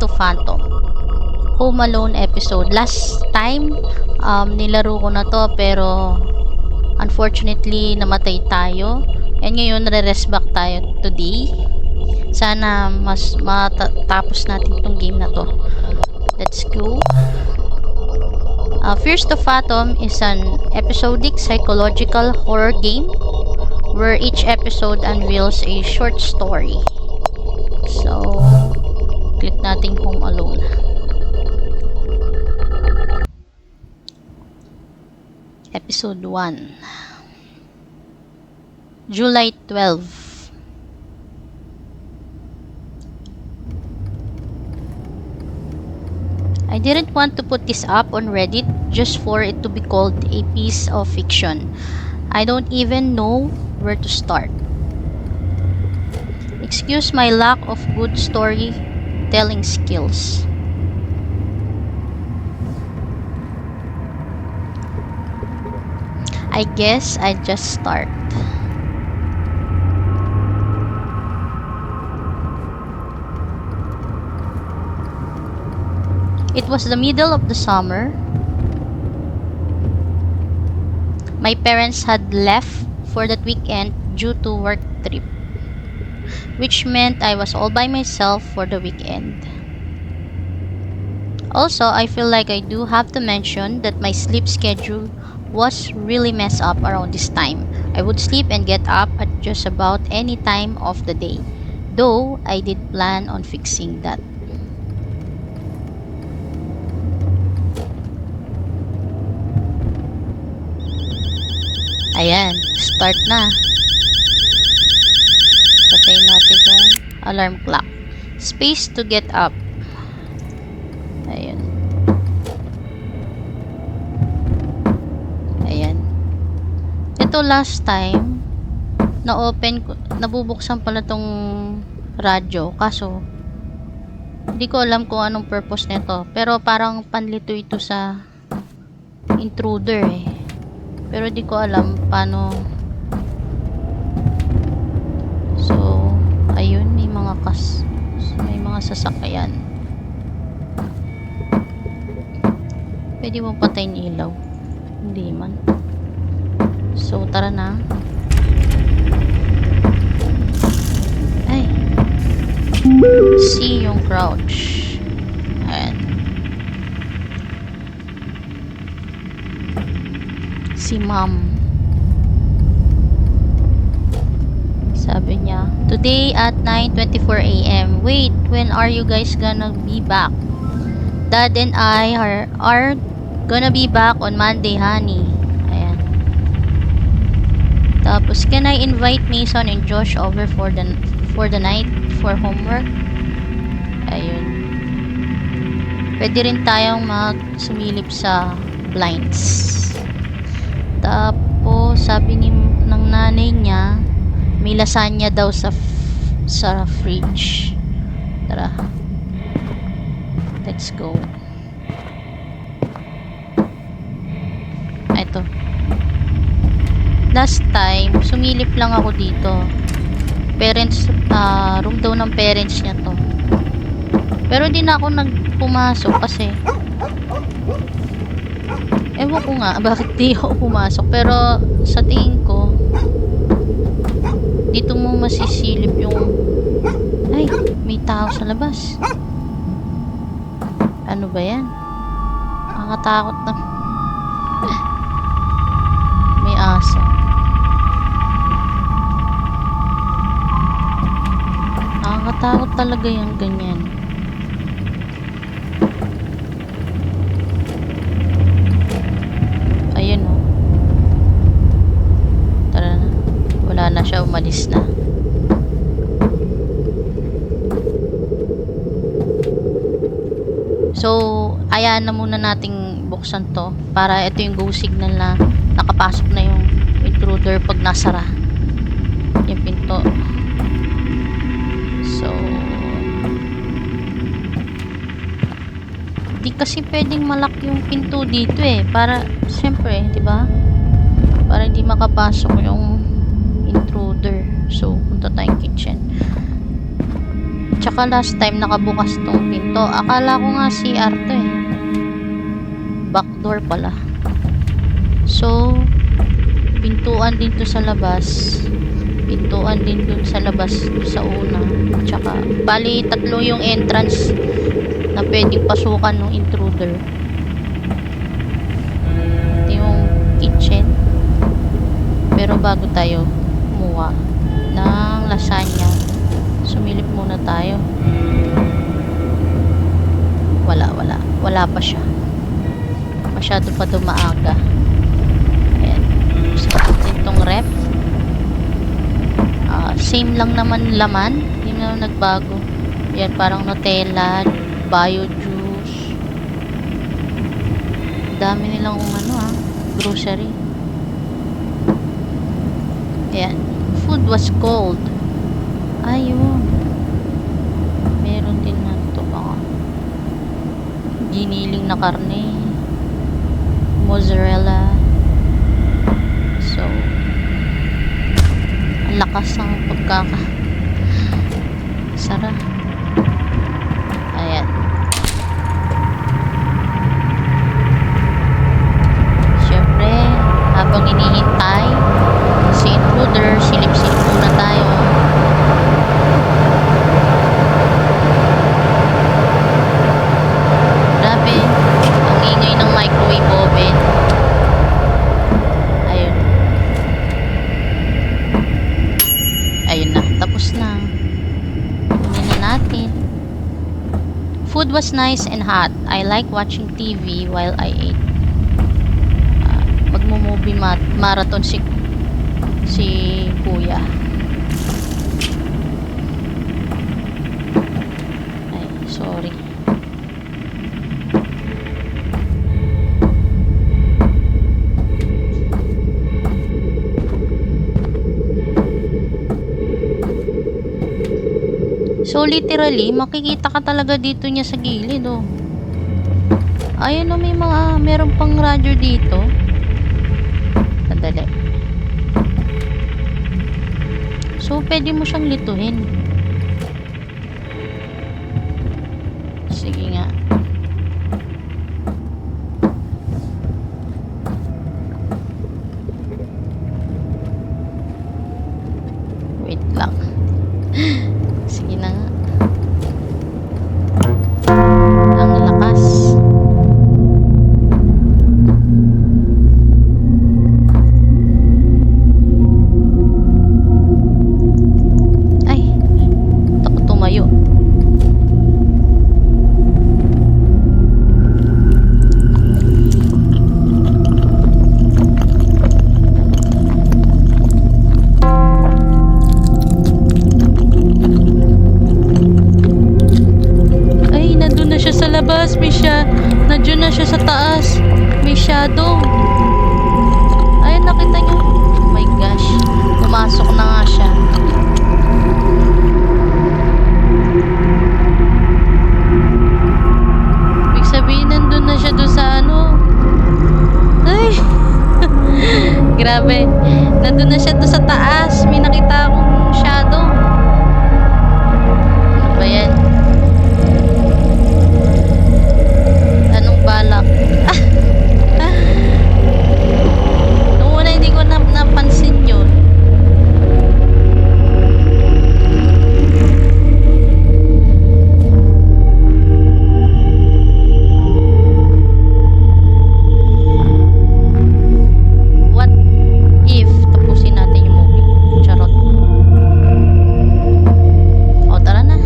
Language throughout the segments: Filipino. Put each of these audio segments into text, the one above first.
to Phantom. Home Alone episode. Last time, nilaro ko na to pero unfortunately namatay tayo. And ngayon, re-rest back tayo today. Sana mas matapos natin tong game na to. Let's go. Fears to Phantom is an episodic psychological horror game where each episode unveils a short story. So, click natin Home Alone. Episode 1. July 12. I didn't want to put this up on Reddit just for it to be called a piece of fiction. I don't even know where to start. Excuse my lack of good storytelling skills. I guess I just start. It was the middle of the summer. My parents had left for that weekend due to work trip, which meant I was all by myself for the weekend. Also, I feel like I do have to mention that my sleep schedule was really messed up around this time. I would sleep and get up at just about any time of the day, though I did plan on fixing that. Ayan, start na. Patayin natin yung alarm clock. Space to get up. Ayan. Ayan. Ito last time, na-open ko, nabubuksan pala tong radyo. Kaso, hindi ko alam kung anong purpose nito. Pero parang panlito ito sa intruder eh. Pero di ko alam paano. So, ayun, may mga sasakyan. Pwede mo patayin yung ilaw. Hindi man. So, tara na. Ay. See yung crouch. Ayan. Si mom. Sabi niya, today at 9:24 AM. Wait, when are you guys gonna be back? Dad and I are gonna be back on Monday, honey. Ayan. Tapos, can I invite Mason and Josh over for the night for homework? Ayun. Pwede rin tayong sumilip sa blinds. Tapos, sabi ng nanay niya, may lasagna daw sa fridge. Tara. Let's go. Ito. Last time, sumilip lang ako dito. Room daw ng parents niya to. Pero di na ako nagpumasok kasi ewan ko nga bakit di ako pumasok, pero sa tingin ko dito mo masisilip yung ay, may tao sa labas. Ano ba yan? Nakakatakot na. May aso. Nakakatakot talaga yung ganyan. Ayun o. Tara na. Wala na siya, umalis na. So, hayaan na muna nating buksan to para ito yung go signal na nakapasok na yung intruder pag nasara yung pinto. So, di kasi pwedeng malak yung pinto dito eh, para syempre, di ba? Para hindi makapasok yung intruder. So, punta tayong kitchen. Tsaka last time nakabukas tong pinto. Akala ko nga CR to eh. Backdoor pala. So, pintuan din to sa labas. Pintuan din dun sa labas sa una. Tsaka, bali tatlo yung entrance na pwedeng pasukan ng intruder. Ito yung kitchen. Pero bago tayo kumuha ng lasagna, sumilip muna tayo. Wala pa siya. Masyado pa dumaaga. Ayan. Sa natin tong rep. Same lang naman laman. Hindi na nagbago. Yan, parang Nutella, bio juice. Dami nilang grocery. Ayan. Food was cold. Ayun. Meron din na ito mga giniling na karne, mozzarella. So, ang lakas ng sarap. Ayan. Siyempre, habang inihintay si intruder, silip-silip muna tayo. Grabe, ang ingay ng microwave oven. Ayun na, tapos na. Kunin na natin. Food was nice and hot. I like watching TV while I ate. Magmo-movie marathon si kuya. Ay, sorry. So, literally, makikita ka talaga dito niya sa gilid, oh. Ayun, oh, meron pang radyo dito. Sandali. So, pwede mo siyang lituhin. Sige nga. Wait lang. Sige na nga. Ang lakas. Ay, takot tumayo. Labas, nandiyan na siya sa taas. May shadow. Ayun, nakita niyo. Oh my gosh. Pumasok na nga siya. Ibig sabihin, nandun na siya doon sa Ay! Grabe. Nandun na siya doon sa taas. May nakita akong shadow. Ano ba yan? Balak. Nung una hindi ko napansin yun. What if tapusin natin yung movie? Charot. O, tara na.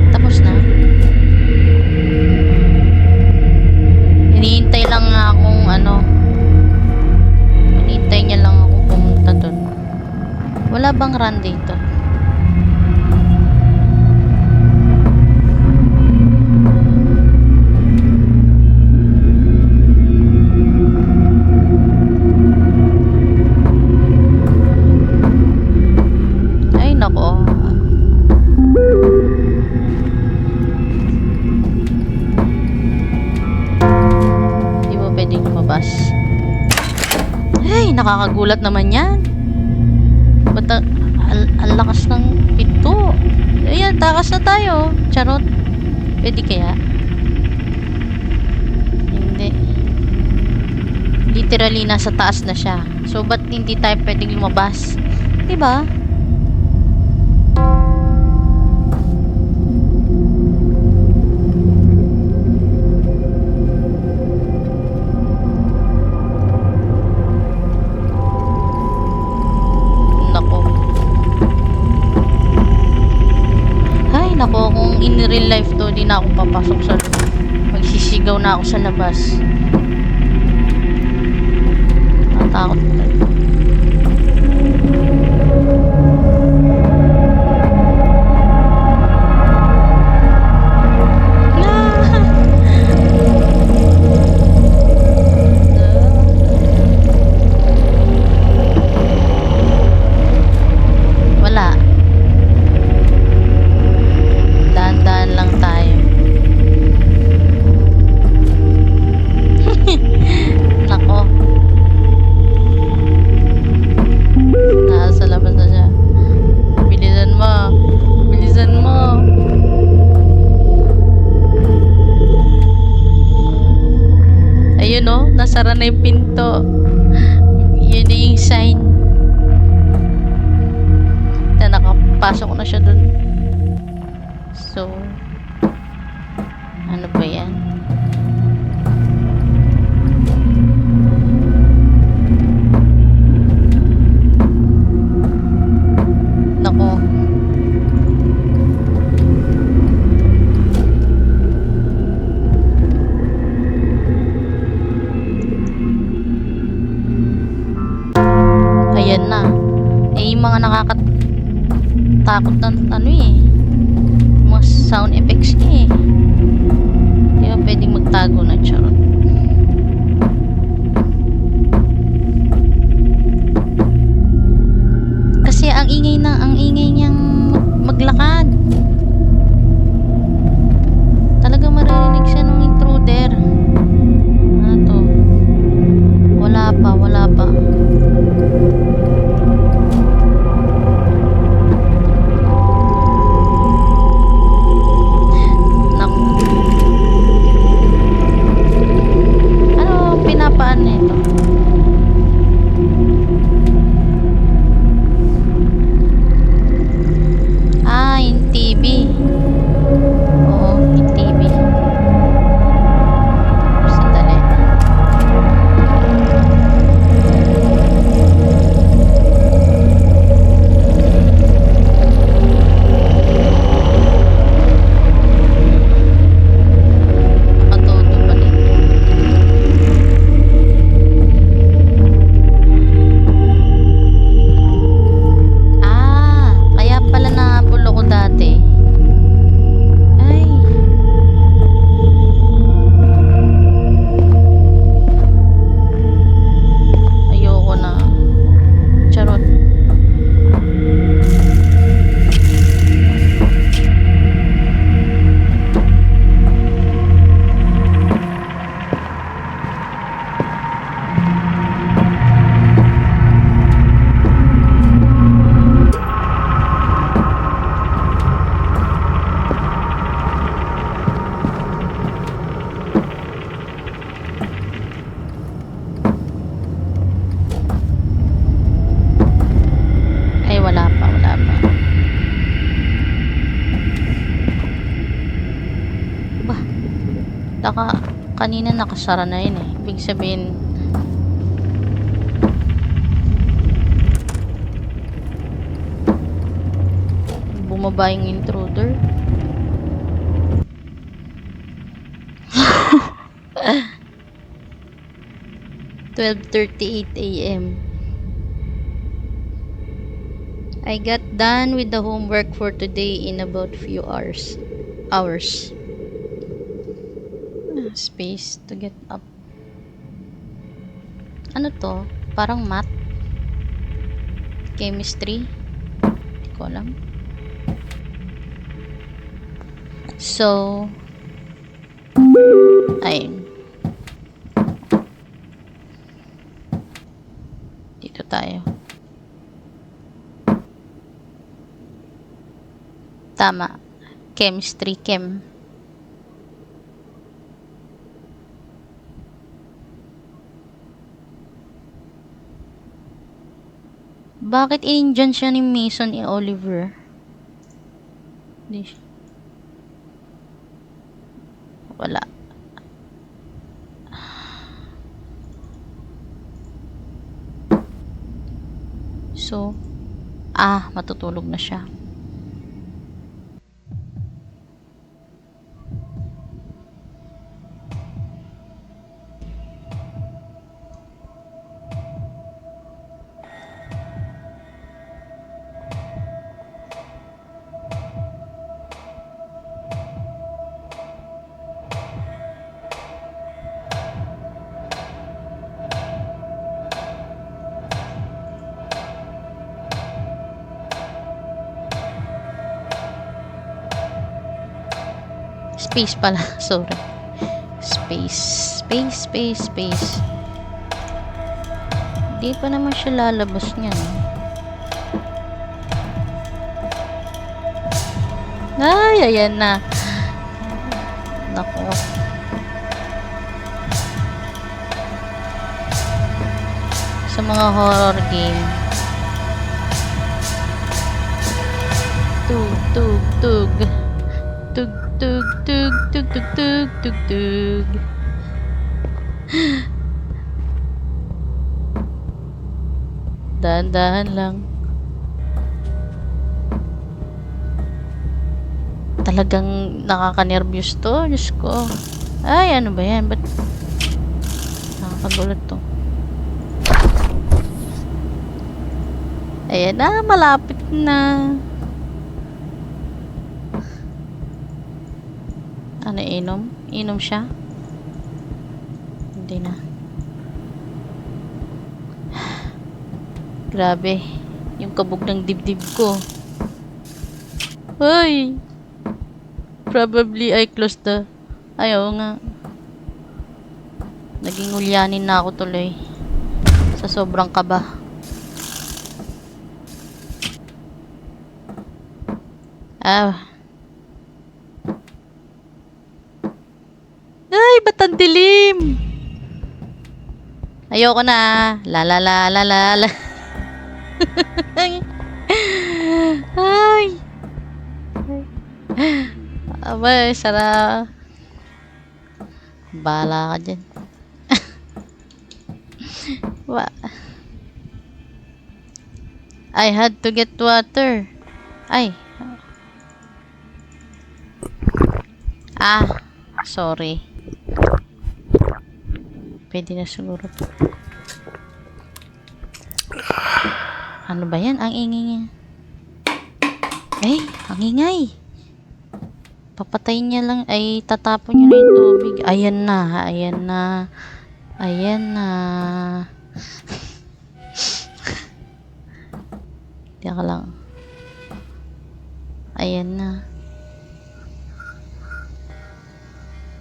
Tapos na. Hinihintay lang nga akong hinihintay niya lang akong pumunta dun. Wala bang run dito? Ay nako. Pwedeng lumabas. Hey, nakakagulat naman yan. Ba't ang Ang lakas ng pinto. Ayan, takas na tayo. Charot. Pwede kaya? Hindi. Literally, nasa taas na siya. So, ba't hindi tayo pwedeng lumabas? Diba? Nako. Ay, nako. Kung in real life to, di na ako papasok sa loob. Magsisigaw na ako sa labas. Natakot talaga. Wala. Daan-daan lang tayo. Nako. Nasa labas na siya. Bilisan mo. Bilisan mo. Ayun oh, nasara na yung pinto. Yun na yung sign. Na nakapasok na siya dun. So, ano ba yan? Nako. Ayan na. Eh, yung mga nakakatakot na ano eh. Mga sound effects niya eh. Di ba pwedeng magtago na, charot. Kasi ang ingay niyang maglakad. Talagang maririnig siya ng intruder. Ano to? Wala pa, wala pa. Naku. Ano pinapaan nito? Ah, yung TV. Oo, yung TV. Sandali. Nakatodo pa rin. Ah, kaya pala nabulo ko dati. Ay. Ayoko na. Charot. Ay, wala pa, wala pa. Bah, kanina nakasara na yun eh. Ibig sabihin, bumaba yung intruder. 12:38 a.m. I got done with the homework for today in about few hours. Space to get up. Ano to? Parang math. Chemistry. Hindi ko alam. So, ayun. Dito tayo. Tama. Chemistry, chem. Bakit in-dyan siya ni Mason e Oliver? Hindi siya. Wala. So, matutulog na siya. Space pala. Sorry. Space. Hindi pa naman siya lalabas niyan. Ay, ayan na. Nako. Sa mga horror game. Tug. Dahan-dahan lang. Talagang nakaka-nervyos to. Diyos ko. Ay, ano ba yan? Ba't nakakagulat to? Ayan na, malapit na. Ano, inom? Inom siya? Hindi na. Grabe. Yung kabog ng dibdib ko. Ay! Probably I closed the... Ayaw nga. Naging ulyanin na ako tuloy. Sa sobrang kaba. Ay, ba't ang dilim? Ayoko na. La. Ay. Abay, sara. Bahala ka dyan. I had to get water. Ay. Sorry. Pwede na siguro. Ano ba yan? Ang ingay niya. Ay, ang ingay. Papatayin niya lang. Ay, tatapon niya na yung tubig. Ayan na. Teka lang. Ayan na.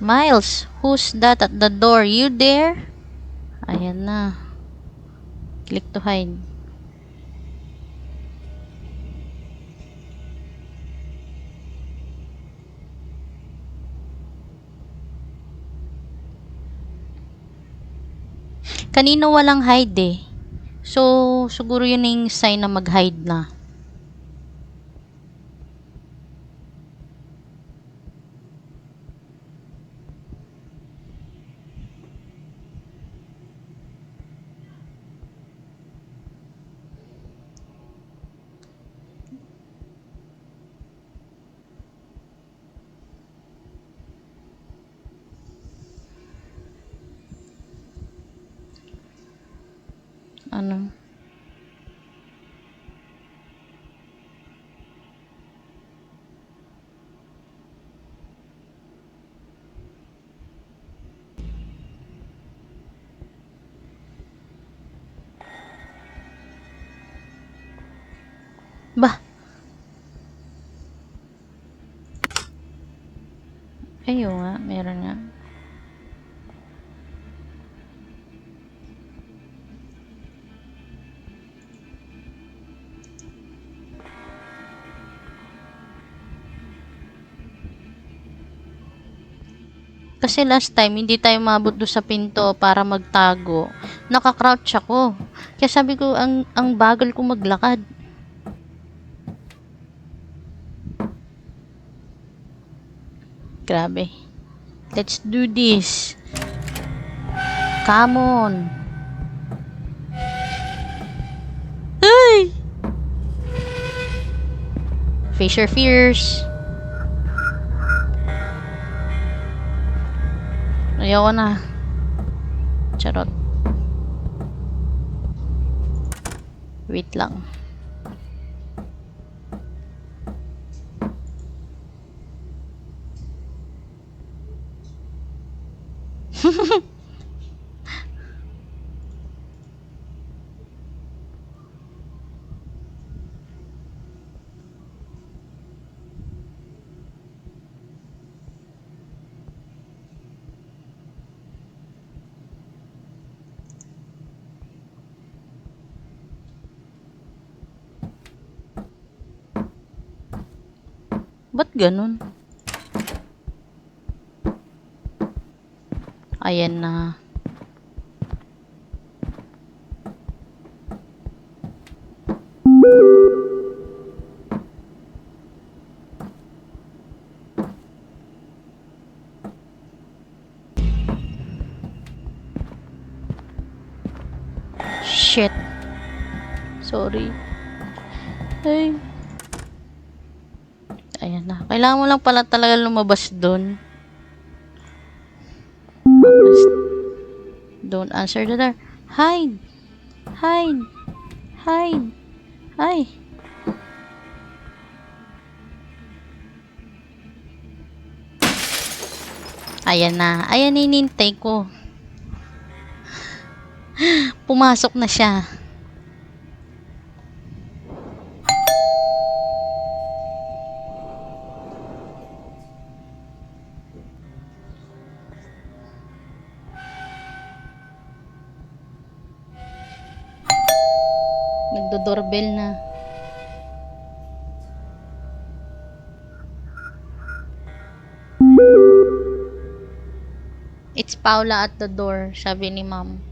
Miles, who's that at the door? You there? Ayan na. Click to hide. Kanino walang hide eh. So, siguro yun yung sign na mag-hide na. Ano? Bah. Ayun nga, meron nga. Kasi last time, hindi tayo mabot doon sa pinto para magtago. Naka-crouch ako. Kaya sabi ko, ang bagal ko maglakad. Grabe. Let's do this. Come on. Hey! Face your fears. Ayoko na. Charot. Wait lang. Ba't ganun? Ayan na. Shit. Sorry. Ay. Ayan na. Kailangan mo lang pala talaga lumabas doon. Don't answer the door. Hide! Hide! Hide! Ay! Ayan na. Ayan na inintay ko. Pumasok na siya. Nagdo-doorbell na. It's Paula at the door, sabi ni ma'am.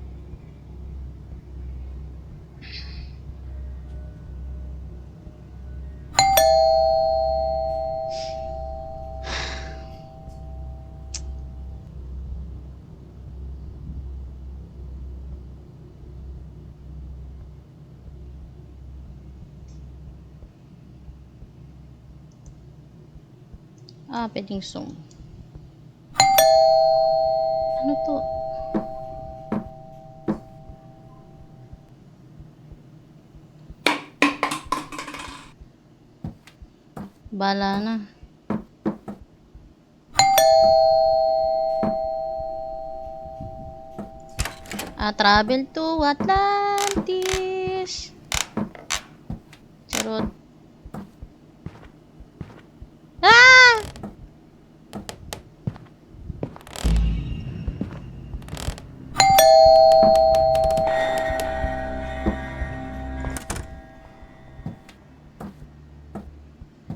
Pwedeng zoom. Ano to? Bala na. Travel to Atlantis. Charot.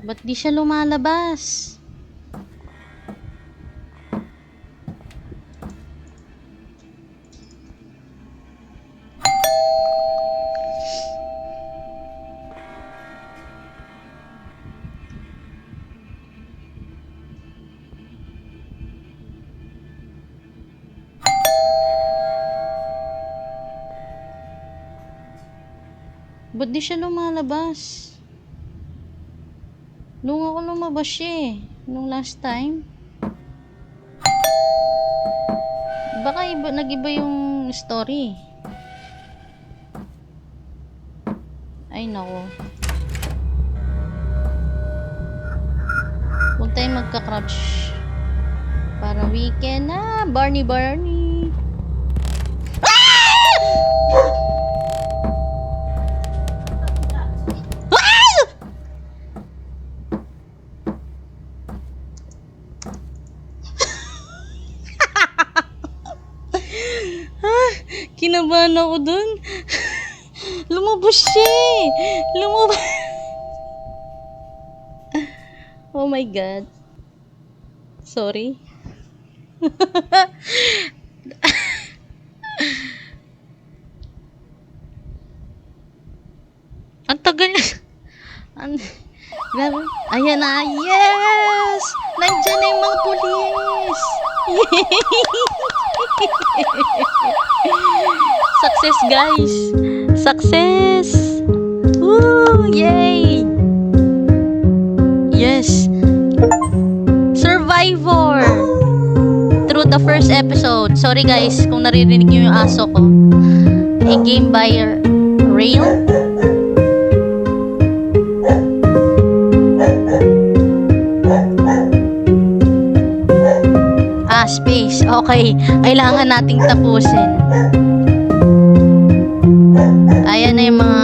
Ba't di siya lumalabas? Ba't di siya lumalabas? Nung ako lumabas siya eh. Nung last time. Baka nag-iba yung story. Ay nako. Huwag tayong magka-crouch. Para weekend na. Barney. Kinabahan ako dun. Lumabas siya eh. Oh my God. Sorry. Ang tagal niya. Grabe. Ayan na. Yes! Nandiyan na yung mga pulis. Success, guys. Success. Woo! Yay! Yes. Survivor. Through the first episode. Sorry guys kung naririnig niyo yung aso ko. A game by Rail. Space. Okay. Kailangan nating tapusin. Ayan na yung mga